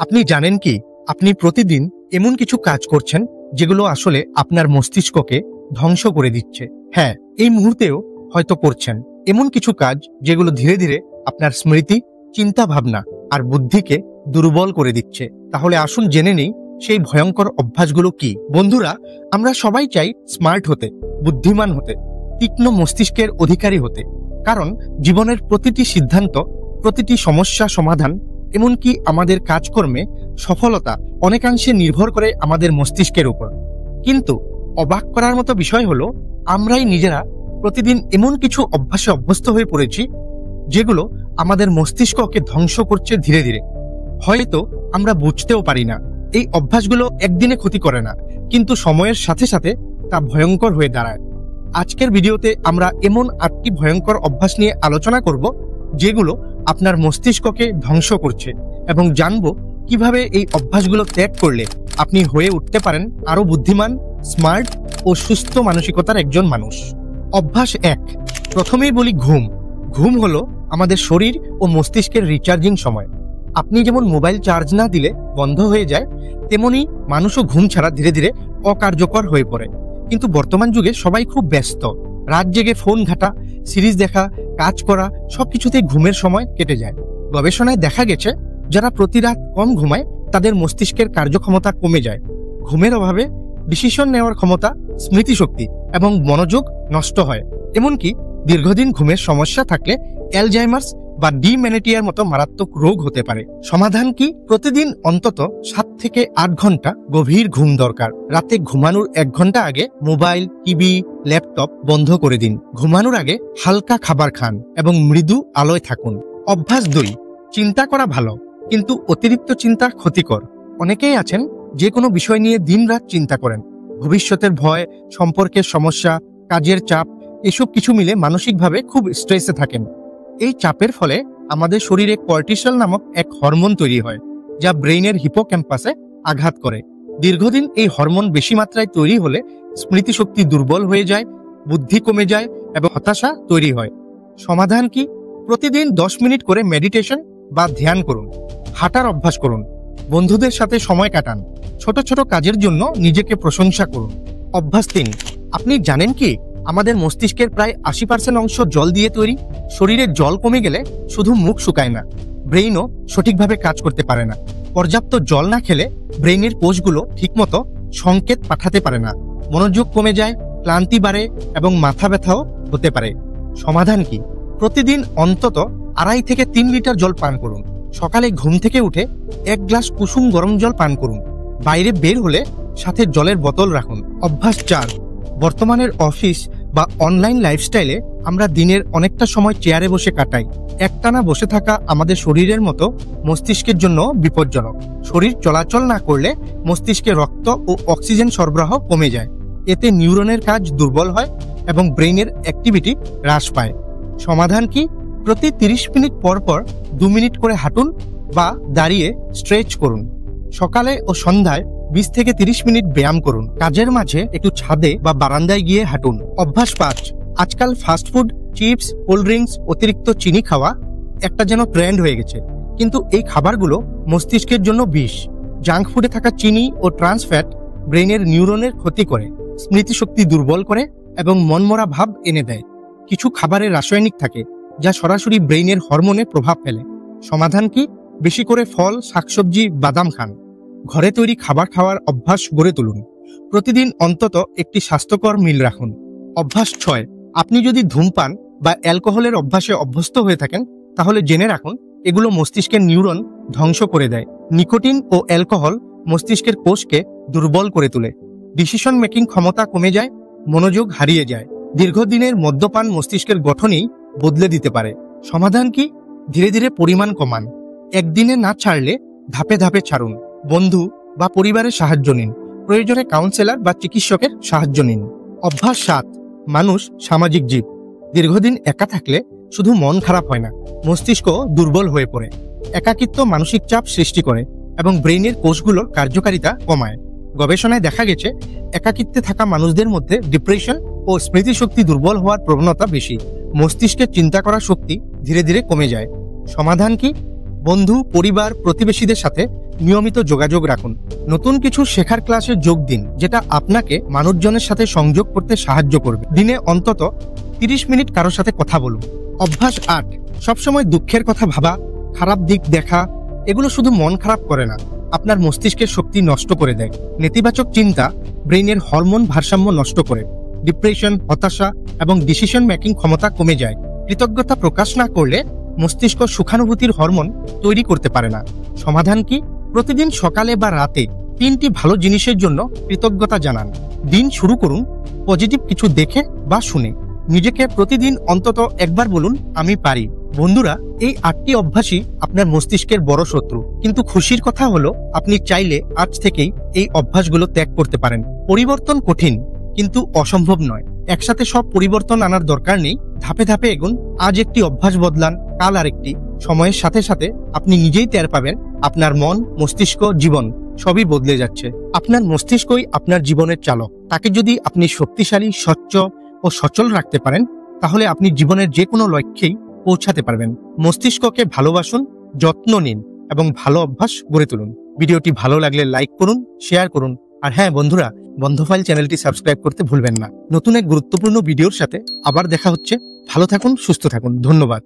আপনি জানেন কি, আপনি প্রতিদিন এমন কিছু কাজ করছেন যেগুলো আসলে আপনার মস্তিষ্ককে ধ্বংস করে দিচ্ছে। হ্যাঁ, এই মুহূর্তেও হয়তো করছেন এমন কিছু কাজ যেগুলো ধীরে ধীরে আপনার স্মৃতি, চিন্তা ভাবনা আর বুদ্ধিকে দুর্বল করে দিচ্ছে। তাহলে আসুন জেনে নেই সেই ভয়ঙ্কর অভ্যাসগুলো কি। বন্ধুরা, আমরা সবাই চাই স্মার্ট হতে, বুদ্ধিমান হতে, তীক্ষ্ণ মস্তিষ্কের অধিকারী হতে। কারণ জীবনের প্রতিটি সিদ্ধান্ত, প্রতিটি সমস্যা সমাধান, এমনকি আমাদের কাজকর্মে সফলতা অনেকাংশে নির্ভর করে আমাদের মস্তিষ্কের উপর। কিন্তু অবাক করার মতো বিষয় হলো, আমরাই নিজেরা প্রতিদিন এমন কিছু অভ্যাসে অভ্যস্ত হয়ে পড়েছি যেগুলো আমাদের মস্তিষ্ককে ধ্বংস করছে ধীরে ধীরে। হয়তো আমরা বুঝতেও পারি না। এই অভ্যাসগুলো একদিনে ক্ষতি করে না, কিন্তু সময়ের সাথে সাথে তা ভয়ঙ্কর হয়ে দাঁড়ায়। আজকের ভিডিওতে আমরা এমন 8টি ভয়ঙ্কর অভ্যাস নিয়ে আলোচনা করব যেগুলো আপনার মস্তিষ্ককে ধ্বংস করছে, এবং জানবো কিভাবে এই অভ্যাসগুলো ত্যাগ করলে আপনি হয়ে উঠতে পারেন আরো বুদ্ধিমান, স্মার্ট ও সুস্থ মানসিকতার একজন মানুষ। অভ্যাস 1। প্রথমেই বলি ঘুম। ঘুম হলো আমাদের শরীর ও মস্তিষ্কের রিচার্জিং সময়। আপনি যেমন মোবাইল চার্জ না দিলে বন্ধ হয়ে যায়, তেমনি মানুষও ঘুম ছাড়া ধীরে ধীরে অকার্যকর হয়ে পড়ে। কিন্তু বর্তমান যুগে সবাই খুব ব্যস্ত। রাত জেগে ফোন ঘাটা, সিরিজ দেখা, কাজ করা, সবকিছুতেই ঘুমের সময় কেটে যায়। গবেষণায় দেখা গেছে, যারা প্রতি রাত কম ঘুমায় তাদের মস্তিষ্কের কার্যক্ষমতা কমে যায়। ঘুমের অভাবে ডিসিশন নেওয়ার ক্ষমতা, স্মৃতিশক্তি এবং মনোযোগ নষ্ট হয়। এমনকি দীর্ঘদিন ঘুমের সমস্যা থাকলে অ্যালজাইমার্স বা ডিমেনেটিয়ার মতো মারাত্মক রোগ হতে পারে। সমাধান কি? প্রতিদিন অন্তত 7 থেকে 8 ঘন্টা গভীর ঘুম দরকার। রাতে ঘুমানোর 1 ঘন্টা আগে মোবাইল, টিভি, ল্যাপটপ বন্ধ করে দিন। ঘুমানোর আগে হালকা খাবার খান এবং মৃদু আলোয় থাকুন। অভ্যাস 2। চিন্তা করা ভালো, কিন্তু অতিরিক্ত চিন্তা ক্ষতিকর। অনেকেই আছেন যে কোনো বিষয় নিয়ে দিনরাত চিন্তা করেন। ভবিষ্যতের ভয়, সম্পর্কের সমস্যা, কাজের চাপ, এসব কিছু মিলে মানসিকভাবে খুব স্ট্রেসে থাকেন। এই চাপের ফলে আমাদের শরীরে কর্টিসল নামক এক হরমোন তৈরি হয়, যা ব্রেইনের হিপোক্যাম্পাসে আঘাত করে। দীর্ঘদিন এই হরমোন বেশি মাত্রায় তৈরি হলে স্মৃতিশক্তি দুর্বল হয়ে যায়, বুদ্ধি কমে যায় এবং হতাশা তৈরি হয়। সমাধান কি? প্রতিদিন 10 মিনিট করে মেডিটেশন বা ধ্যান করুন। হাঁটার অভ্যাস করুন। বন্ধুদের সাথে সময় কাটান। ছোট ছোট কাজের জন্য নিজেকে প্রশংসা করুন। অভ্যাস 3। আপনি জানেন কি, আমাদের মস্তিষ্কের প্রায় 80% অংশ জল দিয়ে তৈরি। শরীরে জল কমে গেলে শুধু মুখ শুকায় না, ব্রেইনও সঠিকভাবে কাজ করতে পারে না। পর্যাপ্ত জল না খেলে ব্রেইনের কোষগুলো ঠিকমতো সংকেত পাঠাতে পারে না। মনোযোগ কমে যায়, ক্লান্তি বাড়ে এবং মাথা ব্যথাও হতে পারে। সমাধান কি? প্রতিদিন অন্তত 2.5 থেকে 3 লিটার জল পান করুন। সকালে ঘুম থেকে উঠে 1 গ্লাস কুসুম গরম জল পান করুন। বাইরে বের হলে সাথে জলের বোতল রাখুন। অভ্যাস 4। বর্তমানের অফিস বা অনলাইন লাইফস্টাইলে আমরা দিনের অনেকটা সময় চেয়ারে বসে কাটাই। একটানা বসে থাকা আমাদের শরীরের মতো মস্তিষ্কের জন্য বিপজ্জনক। শরীর চলাচল না করলে মস্তিষ্কে রক্ত ও অক্সিজেন সরবরাহ কমে যায়। এতে নিউরনের কাজ দুর্বল হয় এবং ব্রেইনের অ্যাক্টিভিটি হ্রাস পায়। সমাধান কি? প্রতি 30 মিনিট পর পর 2 মিনিট করে হাঁটুন বা দাঁড়িয়ে স্ট্রেচ করুন। সকালে ও সন্ধ্যায় 20 থেকে 30 মিনিট ব্যায়াম করুন। কাজের মাঝে একটু ছাদে বা বারান্দায় গিয়ে হাঁটুন। অভ্যাস 5। আজকাল ফাস্টফুড, চিপস, কোল্ড ড্রিঙ্কস, অতিরিক্ত চিনি খাওয়া একটা যেন ট্রেন্ড হয়ে গেছে। কিন্তু এই খাবারগুলো মস্তিষ্কের জন্য বিষ। জাঙ্ক ফুডে থাকা চিনি ও ট্রান্স ফ্যাট ব্রেইনের নিউরনের ক্ষতি করে, স্মৃতিশক্তি দুর্বল করে এবং মনমরা ভাব এনে দেয়। কিছু খাবারে রাসায়নিক থাকে যা সরাসরি ব্রেইনের হরমোনে প্রভাব ফেলে। সমাধান কি? বেশি করে ফল, শাকসবজি, বাদাম খান। ঘরে তৈরি খাবার খাওয়ার অভ্যাস গড়ে তুলুন। প্রতিদিন অন্তত একটি স্বাস্থ্যকর মিল রাখুন। অভ্যাস 6। আপনি যদি ধূমপান বা অ্যালকোহলের অভ্যাসে অভ্যস্ত হয়ে থাকেন, তাহলে জেনে রাখুন এগুলো মস্তিষ্কের নিউরন ধ্বংস করে দেয়। নিকোটিন ও অ্যালকোহল মস্তিষ্কের কোষকে দুর্বল করে তোলে। ডিসিশন মেকিং ক্ষমতা কমে যায়, মনোযোগ হারিয়ে যায়। দীর্ঘদিনের মদ্যপান মস্তিষ্কের গঠনই বদলে দিতে পারে। সমাধান কি? ধীরে ধীরে পরিমাণ কমান। একদিনে না ছাড়লে ধাপে ধাপে ছাড়ুন। বন্ধু বা পরিবারের সাহায্য নিন। প্রয়োজনে কাউন্সেলর বা চিকিৎসকের সাহায্য নিন। অভ্যাস 7। মানুষ সামাজিক জীব। দীর্ঘদিন একা থাকলে শুধু মন খারাপ হয় না, মস্তিষ্ক দুর্বল হয়ে পড়ে। একাকিত্ব মানসিক চাপ সৃষ্টি করে এবং ব্রেইনের কোষগুলোর কার্যকারিতা কমায়। গবেষণায় দেখা গেছে, একাকিত্বে থাকা মানুষদের মধ্যে ডিপ্রেশন ও স্মৃতিশক্তি দুর্বল হওয়ার প্রবণতা বেশি। মস্তিষ্কের চিন্তা করার শক্তি ধীরে ধীরে কমে যায়। সমাধান কি? বন্ধু, পরিবার, প্রতিবেশীদের সাথে নিয়মিত যোগাযোগ রাখুন। নতুন কিছু শেখার ক্লাসে যোগ দিন, যেটা আপনাকে মানুষজনের সাথে সংযোগ করতে সাহায্য করবে। দিনে অন্তত 30 মিনিট কারোর সাথে কথা বলুন। অভ্যাস 8, সবসময় দুঃখের কথা ভাবা, খারাপ দিক দেখা, এগুলো শুধু মন খারাপ করে না, আপনার মস্তিষ্কের শক্তি নষ্ট করে দেয়। নেতিবাচক চিন্তা ব্রেইনের হরমোন ভারসাম্য নষ্ট করে। ডিপ্রেশন, হতাশা এবং ডিসিশন মেকিং ক্ষমতা কমে যায়। কৃতজ্ঞতা প্রকাশ না করলে মস্তিষ্ক সুখানুভূতির হরমোন তৈরি করতে পারে না। সমাধান কি? প্রতিদিন সকালে বা রাতে 3টি ভালো জিনিসের জন্য কৃতজ্ঞতা জানান। দিন শুরু করুন পজিটিভ কিছু দেখে বা শুনে। নিজেকে প্রতিদিন অন্তত একবার বলুন, আমি পারি। বন্ধুরা, এই 8টি অভ্যাসই আপনার মস্তিষ্কের বড় শত্রু, কিন্তু খুশির কথা হলো আপনি চাইলে আজ থেকেই এই অভ্যাসগুলো ত্যাগ করতে পারেন। পরিবর্তন কঠিন, কিন্তু অসম্ভব নয়। একসাথে সব পরিবর্তন আনার দরকার নেই, ধাপে ধাপে এগুন। আজ একটি অভ্যাস বদলান, কাল আরেকটি। সময়ের সাথে সাথে আপনি নিজেই টের পাবেন আপনার মন, মস্তিষ্ক, জীবন সবই বদলে যাচ্ছে। আপনার মস্তিষ্কই আপনার জীবনের চালক। তাকে যদি আপনি শক্তিশালী, স্বচ্ছ ও সচল রাখতে পারেন, তাহলে আপনি জীবনের যে কোনো লক্ষ্যেই পৌঁছাতে পারবেন। মস্তিষ্ককে ভালোবাসুন, যত্ন নিন এবং ভালো অভ্যাস গড়ে তুলুন। ভিডিওটি ভালো লাগলে লাইক করুন, শেয়ার করুন। আর হ্যাঁ বন্ধুরা, বন্ধ ফাইল চ্যানেলটি সাবস্ক্রাইব করতে ভুলবেন না। নতুন এক গুরুত্বপূর্ণ ভিডিওর সাথে আবার দেখা হচ্ছে। ভালো থাকুন, সুস্থ থাকুন। ধন্যবাদ।